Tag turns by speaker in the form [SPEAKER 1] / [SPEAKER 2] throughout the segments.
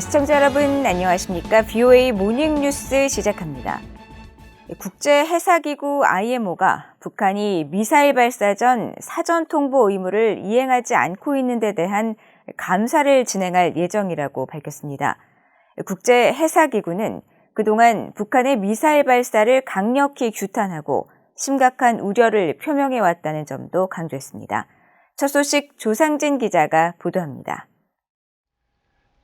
[SPEAKER 1] 시청자 여러분 안녕하십니까? VOA 모닝뉴스 시작합니다. 국제해사기구 IMO가 북한이 미사일 발사 전 사전 통보 의무를 이행하지 않고 있는 데 대한 감사를 진행할 예정이라고 밝혔습니다. 국제해사기구는 그동안 북한의 미사일 발사를 강력히 규탄하고 심각한 우려를 표명해왔다는 점도 강조했습니다. 첫 소식 조상진 기자가 보도합니다.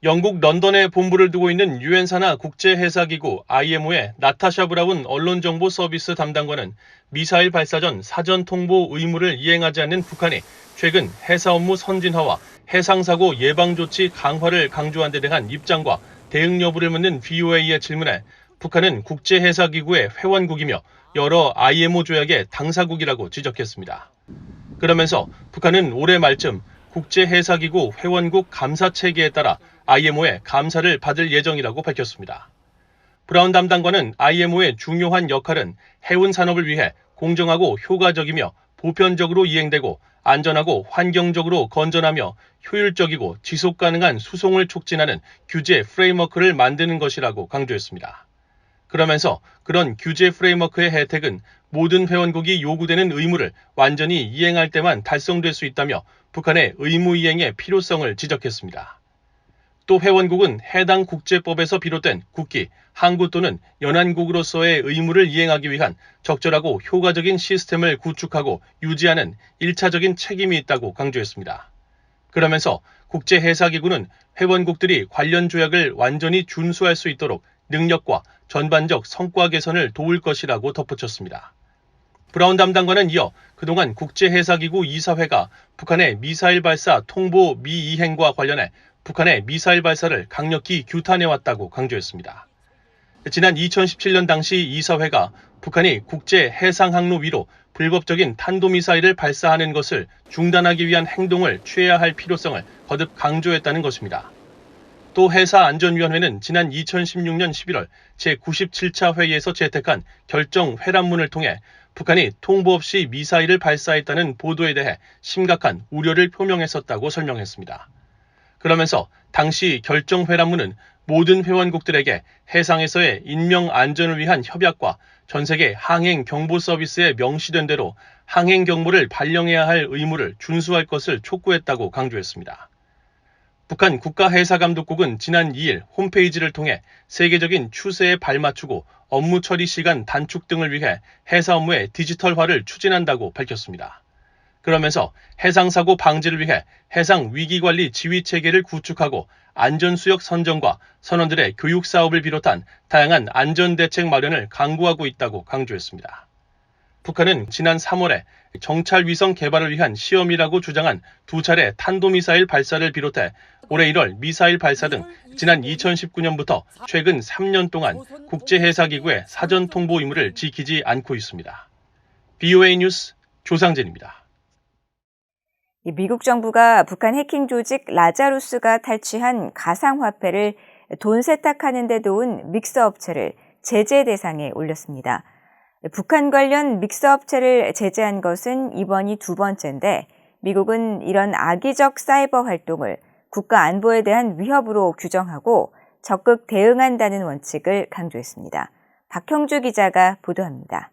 [SPEAKER 2] 영국 런던에 본부를 두고 있는 유엔 산하 국제해사기구 IMO의 나타샤 브라운 언론정보 서비스 담당관은 미사일 발사 전 사전 통보 의무를 이행하지 않는 북한이 최근 해사 업무 선진화와 해상사고 예방조치 강화를 강조한 데 대한 입장과 대응 여부를 묻는 VOA의 질문에 북한은 국제해사기구의 회원국이며 여러 IMO 조약의 당사국이라고 지적했습니다. 그러면서 북한은 올해 말쯤 국제해사기구 회원국 감사체계에 따라 IMO의 감사를 받을 예정이라고 밝혔습니다. 브라운 담당관은 IMO의 중요한 역할은 해운 산업을 위해 공정하고 효과적이며 보편적으로 이행되고 안전하고 환경적으로 건전하며 효율적이고 지속 가능한 수송을 촉진하는 규제 프레임워크를 만드는 것이라고 강조했습니다. 그러면서 그런 규제 프레임워크의 혜택은 모든 회원국이 요구되는 의무를 완전히 이행할 때만 달성될 수 있다며 북한의 의무 이행의 필요성을 지적했습니다. 또 회원국은 해당 국제법에서 비롯된 국기, 항구 또는 연안국으로서의 의무를 이행하기 위한 적절하고 효과적인 시스템을 구축하고 유지하는 1차적인 책임이 있다고 강조했습니다. 그러면서 국제해사기구는 회원국들이 관련 조약을 완전히 준수할 수 있도록 능력과 전반적 성과 개선을 도울 것이라고 덧붙였습니다. 브라운 담당관은 이어 그동안 국제해사기구 이사회가 북한의 미사일 발사 통보 미이행과 관련해 북한의 미사일 발사를 강력히 규탄해왔다고 강조했습니다. 지난 2017년 당시 이사회가 북한이 국제해상항로 위로 불법적인 탄도미사일을 발사하는 것을 중단하기 위한 행동을 취해야 할 필요성을 거듭 강조했다는 것입니다. 또 해사안전위원회는 지난 2016년 11월 제97차 회의에서 채택한 결정 회람문을 통해 북한이 통보 없이 미사일을 발사했다는 보도에 대해 심각한 우려를 표명했었다고 설명했습니다. 그러면서 당시 결정 회람문은 모든 회원국들에게 해상에서의 인명 안전을 위한 협약과 전 세계 항행 경보 서비스에 명시된 대로 항행 경보를 발령해야 할 의무를 준수할 것을 촉구했다고 강조했습니다. 북한 국가해사감독국은 지난 2일 홈페이지를 통해 세계적인 추세에 발맞추고 업무 처리 시간 단축 등을 위해 해사 업무의 디지털화를 추진한다고 밝혔습니다. 그러면서 해상사고 방지를 위해 해상위기관리 지휘체계를 구축하고 안전수역 선정과 선원들의 교육 사업을 비롯한 다양한 안전대책 마련을 강구하고 있다고 강조했습니다. 북한은 지난 3월에 정찰위성 개발을 위한 시험이라고 주장한 2차례 탄도미사일 발사를 비롯해 올해 1월 미사일 발사 등 지난 2019년부터 최근 3년 동안 국제해사기구의 사전 통보 의무를 지키지 않고 있습니다. VOA 뉴스 조상진입니다.
[SPEAKER 1] 미국 정부가 북한 해킹 조직 라자루스가 탈취한 가상화폐를 돈 세탁하는 데 도운 믹서업체를 제재 대상에 올렸습니다. 북한 관련 믹서업체를 제재한 것은 이번이 두 번째인데 미국은 이런 악의적 사이버 활동을 국가 안보에 대한 위협으로 규정하고 적극 대응한다는 원칙을 강조했습니다. 박형주 기자가 보도합니다.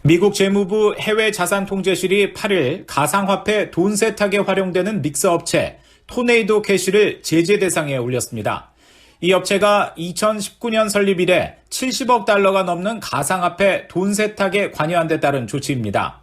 [SPEAKER 3] 미국 재무부 해외자산통제실이 8일 가상화폐 돈 세탁에 활용되는 믹서업체 토네이도 캐시를 제재 대상에 올렸습니다. 이 업체가 2019년 설립 이래 70억 달러가 넘는 가상화폐 돈 세탁에 관여한 데 따른 조치입니다.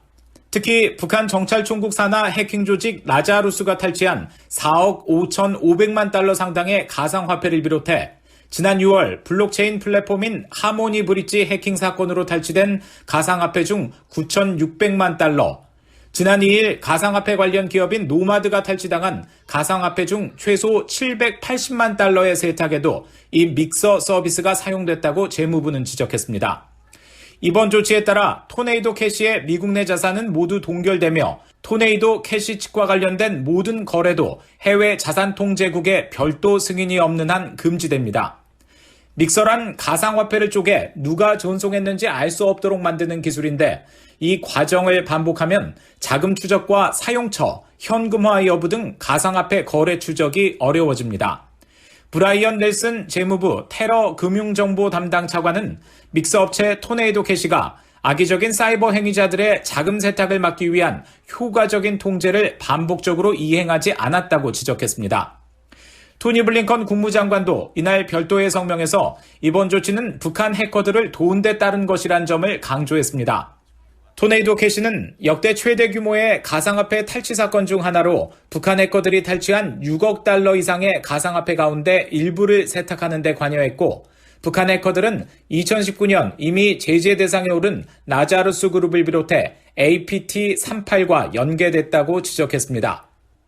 [SPEAKER 3] 특히 북한 정찰총국 산하 해킹 조직 라자루스가 탈취한 4억 5,500만 달러 상당의 가상화폐를 비롯해 지난 6월 블록체인 플랫폼인 하모니 브릿지 해킹 사건으로 탈취된 가상화폐 중 9,600만 달러, 지난 2일 가상화폐 관련 기업인 노마드가 탈취당한 가상화폐 중 최소 780만 달러의 세탁에도 이 믹서 서비스가 사용됐다고 재무부는 지적했습니다. 이번 조치에 따라 토네이도 캐시의 미국 내 자산은 모두 동결되며 토네이도 캐시 측과 관련된 모든 거래도 해외 자산통제국의 별도 승인이 없는 한 금지됩니다. 믹서란 가상화폐를 쪼개 누가 전송했는지 알 수 없도록 만드는 기술인데 이 과정을 반복하면 자금 추적과 사용처, 현금화 여부 등 가상화폐 거래 추적이 어려워집니다. 브라이언 넬슨 재무부 테러 금융정보 담당 차관은 믹서업체 토네이도 캐시가 악의적인 사이버 행위자들의 자금 세탁을 막기 위한 효과적인 통제를 반복적으로 이행하지 않았다고 지적했습니다. 토니 블링컨 국무장관도 이날 별도의 성명에서 이번 조치는 북한 해커들을 도운 데 따른 것이란 점을 강조했습니다. 토네이도 캐시는 역대 최대 규모의 가상화폐 탈취 사건 중 하나로 북한 해커들이 탈취한 6억 달러 이상의 가상화폐 가운데 일부를 세탁하는 데 관여했고, 북한 해커들은 2019년 이미 제재 대상에 오른 나자루스 그룹을 비롯해 APT38과 연계됐다고 지적했습니다.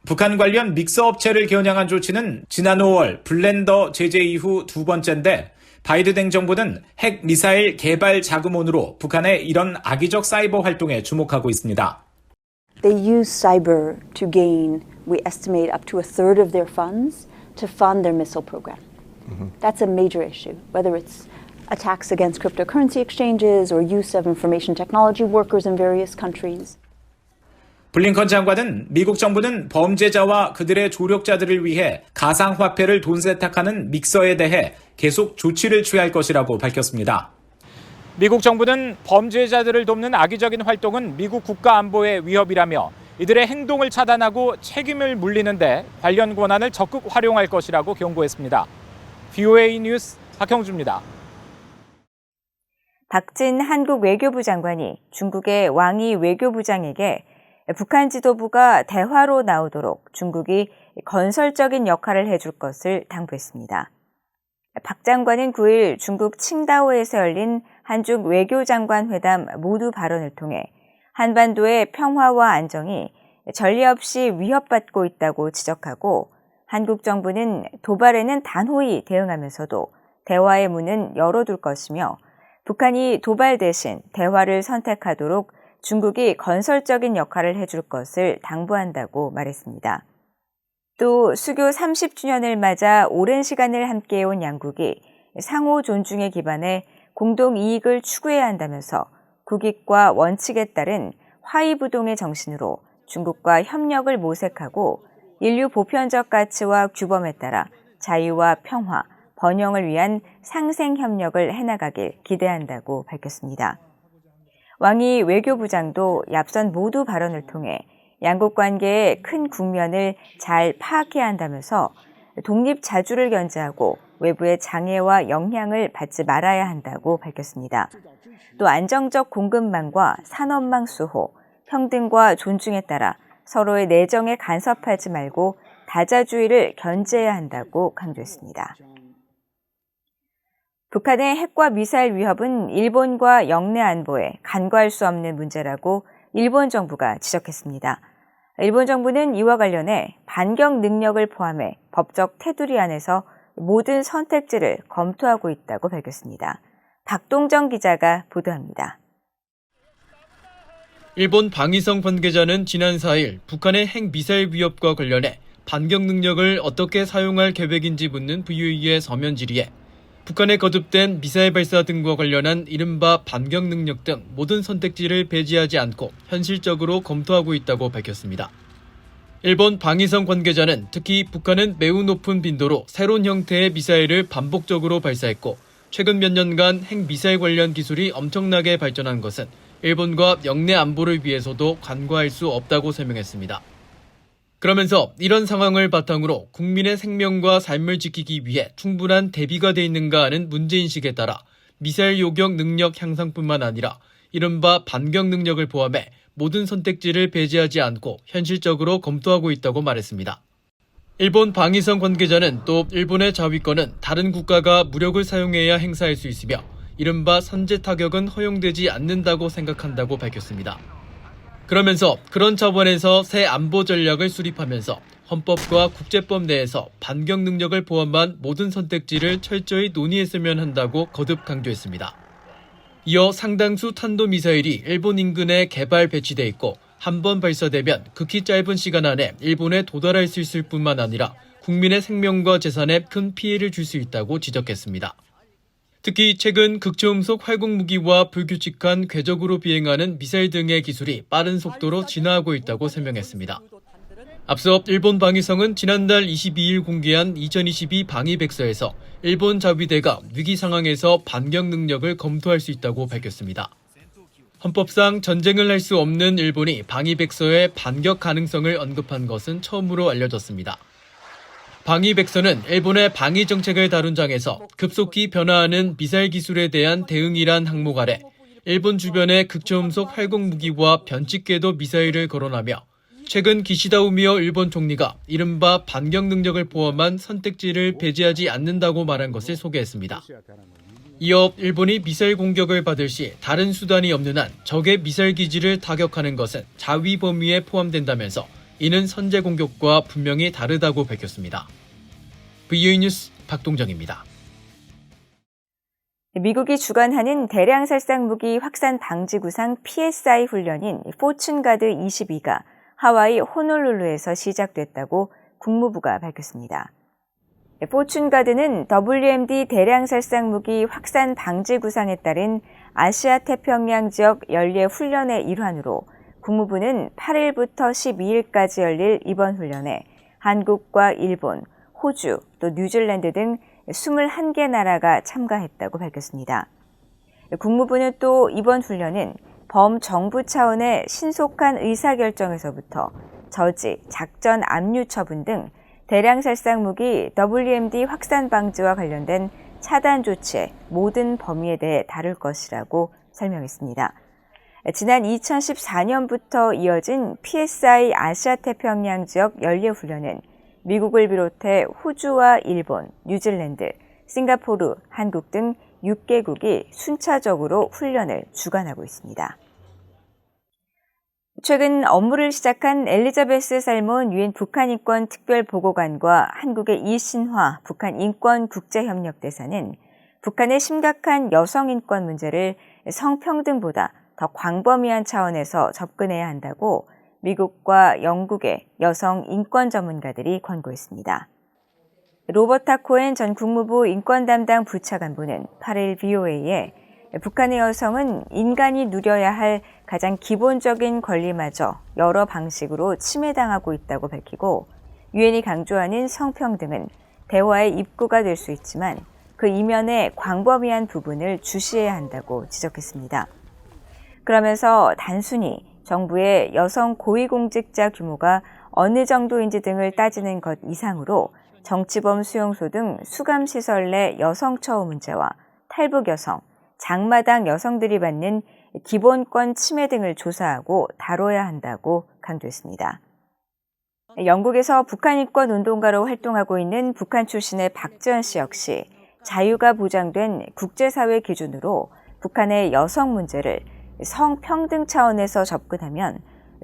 [SPEAKER 3] 북한 관련 믹서 업체를 겨냥한 조치는 지난 5월 블렌더 제재 이후 두 번째인데, 바이든 정부는 핵 미사일 개발 자금원으로 북한의 이런 악의적 사이버 활동에 주목하고 있습니다.
[SPEAKER 4] They use cyber to gain, we estimate, up to a third of their funds to fund their missile program. That's a major issue, whether it's attacks against cryptocurrency exchanges or use of information technology workers in various countries.
[SPEAKER 3] 블링컨 장관은 미국 정부는 범죄자와 그들의 조력자들을 위해 가상화폐를 돈 세탁하는 믹서에 대해 계속 조치를 취할 것이라고 밝혔습니다. 미국 정부는 범죄자들을 돕는 악의적인 활동은 미국 국가 안보의 위협이라며 이들의 행동을 차단하고 책임을 물리는데 관련 권한을 적극 활용할 것이라고 경고했습니다. VOA 뉴스 박형주입니다.
[SPEAKER 1] 박진 한국 외교부 장관이 중국의 왕이 외교부장에게 북한 지도부가 대화로 나오도록 중국이 건설적인 역할을 해줄 것을 당부했습니다. 박 장관은 9일 중국 칭다오에서 열린 한중 외교장관 회담 모두 발언을 통해 한반도의 평화와 안정이 전례 없이 위협받고 있다고 지적하고, 한국 정부는 도발에는 단호히 대응하면서도 대화의 문은 열어둘 것이며, 북한이 도발 대신 대화를 선택하도록 중국이 건설적인 역할을 해줄 것을 당부한다고 말했습니다. 또 수교 30주년을 맞아 오랜 시간을 함께해온 양국이 상호 존중에 기반해 공동 이익을 추구해야 한다면서 국익과 원칙에 따른 화의부동의 정신으로 중국과 협력을 모색하고 인류 보편적 가치와 규범에 따라 자유와 평화, 번영을 위한 상생 협력을 해나가길 기대한다고 밝혔습니다. 왕이 외교부장도 얍선 모두 발언을 통해 양국 관계의 큰 국면을 잘 파악해야 한다면서 독립 자주를 견제하고 외부의 장애와 영향을 받지 말아야 한다고 밝혔습니다. 또 안정적 공급망과 산업망 수호, 평등과 존중에 따라 서로의 내정에 간섭하지 말고 다자주의를 견제해야 한다고 강조했습니다. 북한의 핵과 미사일 위협은 일본과 영내 안보에 간과할 수 없는 문제라고 일본 정부가 지적했습니다. 일본 정부는 이와 관련해 반격 능력을 포함해 법적 테두리 안에서 모든 선택지를 검토하고 있다고 밝혔습니다. 박동정 기자가 보도합니다.
[SPEAKER 2] 일본 방위성 관계자는 지난 4일 북한의 핵 미사일 위협과 관련해 반격 능력을 어떻게 사용할 계획인지 묻는 VOA의 서면 질의에 북한의 거듭된 미사일 발사 등과 관련한 이른바 반격 능력 등 모든 선택지를 배제하지 않고 현실적으로 검토하고 있다고 밝혔습니다. 일본 방위성 관계자는 특히 북한은 매우 높은 빈도로 새로운 형태의 미사일을 반복적으로 발사했고, 최근 몇 년간 핵 미사일 관련 기술이 엄청나게 발전한 것은 일본과 영내 안보를 위해서도 간과할 수 없다고 설명했습니다. 그러면서 이런 상황을 바탕으로 국민의 생명과 삶을 지키기 위해 충분한 대비가 돼 있는가 하는 문제인식에 따라 미사일 요격 능력 향상뿐만 아니라 이른바 반격 능력을 포함해 모든 선택지를 배제하지 않고 현실적으로 검토하고 있다고 말했습니다. 일본 방위성 관계자는 또 일본의 자위권은 다른 국가가 무력을 사용해야 행사할 수 있으며 이른바 선제 타격은 허용되지 않는다고 생각한다고 밝혔습니다. 그러면서 그런 차원에서 새 안보 전략을 수립하면서 헌법과 국제법 내에서 반격 능력을 포함한 모든 선택지를 철저히 논의했으면 한다고 거듭 강조했습니다. 이어 상당수 탄도미사일이 일본 인근에 개발 배치돼 있고 한 번 발사되면 극히 짧은 시간 안에 일본에 도달할 수 있을 뿐만 아니라 국민의 생명과 재산에 큰 피해를 줄 수 있다고 지적했습니다. 특히 최근 극초음속 활공무기와 불규칙한 궤적으로 비행하는 미사일 등의 기술이 빠른 속도로 진화하고 있다고 설명했습니다.
[SPEAKER 5] 앞서 일본 방위성은 지난달 22일 공개한 2022 방위백서에서 일본 자위대가 위기 상황에서 반격 능력을 검토할 수 있다고 밝혔습니다. 헌법상 전쟁을 할 수 없는 일본이 방위백서에 반격 가능성을 언급한 것은 처음으로 알려졌습니다. 방위백서는 일본의 방위 정책을 다룬 장에서 급속히 변화하는 미사일 기술에 대한 대응이란 항목 아래 일본 주변에 극초음속 활공 무기와 변칙궤도 미사일을 거론하며 최근 기시다 우미오 일본 총리가 이른바 반격 능력을 포함한 선택지를 배제하지 않는다고 말한 것을 소개했습니다. 이어 일본이 미사일 공격을 받을 시 다른 수단이 없는 한 적의 미사일 기지를 타격하는 것은 자위 범위에 포함된다면서 이는 선제 공격과 분명히 다르다고 밝혔습니다. VOA 뉴스 박동정입니다.
[SPEAKER 1] 미국이 주관하는 대량 살상 무기 확산 방지 구상 PSI 훈련인 포춘가드 22가 하와이 호놀룰루에서 시작됐다고 국무부가 밝혔습니다. 포춘가드는 WMD 대량 살상 무기 확산 방지 구상에 따른 아시아 태평양 지역 연례 훈련의 일환으로 국무부는 8일부터 12일까지 열릴 이번 훈련에 한국과 일본, 호주, 또 뉴질랜드 등 21개 나라가 참가했다고 밝혔습니다. 국무부는 또 이번 훈련은 범정부 차원의 신속한 의사결정에서부터 저지, 작전 압류 처분 등 대량 살상 무기 WMD 확산 방지와 관련된 차단 조치의 모든 범위에 대해 다룰 것이라고 설명했습니다. 지난 2014년부터 이어진 PSI 아시아 태평양 지역 연례 훈련은 미국을 비롯해 호주와 일본, 뉴질랜드, 싱가포르, 한국 등 6개국이 순차적으로 훈련을 주관하고 있습니다. 최근 업무를 시작한 엘리자베스 살몬 유엔 북한인권 특별보고관과 한국의 이신화 북한인권국제협력대사는 북한의 심각한 여성인권 문제를 성평등보다 더 광범위한 차원에서 접근해야 한다고 미국과 영국의 여성 인권 전문가들이 권고했습니다. 로버타 코엔 전 국무부 인권 담당 부차관보는 8일 VOA에 북한의 여성은 인간이 누려야 할 가장 기본적인 권리마저 여러 방식으로 침해당하고 있다고 밝히고 유엔이 강조하는 성평등은 대화의 입구가 될 수 있지만 그 이면의 광범위한 부분을 주시해야 한다고 지적했습니다. 그러면서 단순히 정부의 여성 고위공직자 규모가 어느 정도인지 등을 따지는 것 이상으로 정치범 수용소 등 수감시설 내 여성 처우 문제와 탈북 여성, 장마당 여성들이 받는 기본권 침해 등을 조사하고 다뤄야 한다고 강조했습니다. 영국에서 북한인권 운동가로 활동하고 있는 북한 출신의 박지원 씨 역시 자유가 보장된 국제사회 기준으로 북한의 여성 문제를 성평등 차원에서 접근하면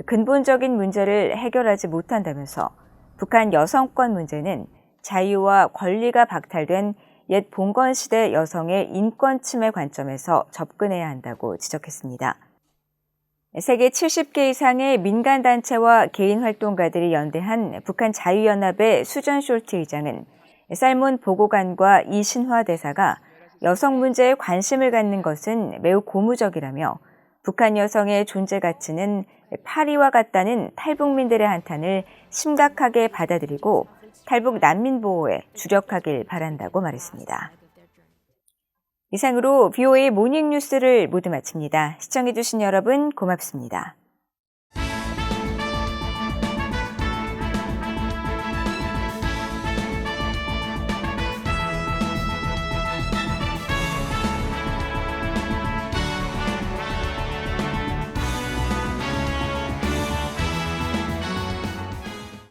[SPEAKER 1] 근본적인 문제를 해결하지 못한다면서 북한 여성권 문제는 자유와 권리가 박탈된 옛 봉건시대 여성의 인권 침해 관점에서 접근해야 한다고 지적했습니다. 세계 70개 이상의 민간단체와 개인 활동가들이 연대한 북한 자유연합의 수전 숄트 의장은 살몬 보고관과 이신화 대사가 여성 문제에 관심을 갖는 것은 매우 고무적이라며 북한 여성의 존재 가치는 파리와 같다는 탈북민들의 한탄을 심각하게 받아들이고 탈북 난민 보호에 주력하길 바란다고 말했습니다. 이상으로 VOA 모닝뉴스를 모두 마칩니다. 시청해주신 여러분 고맙습니다.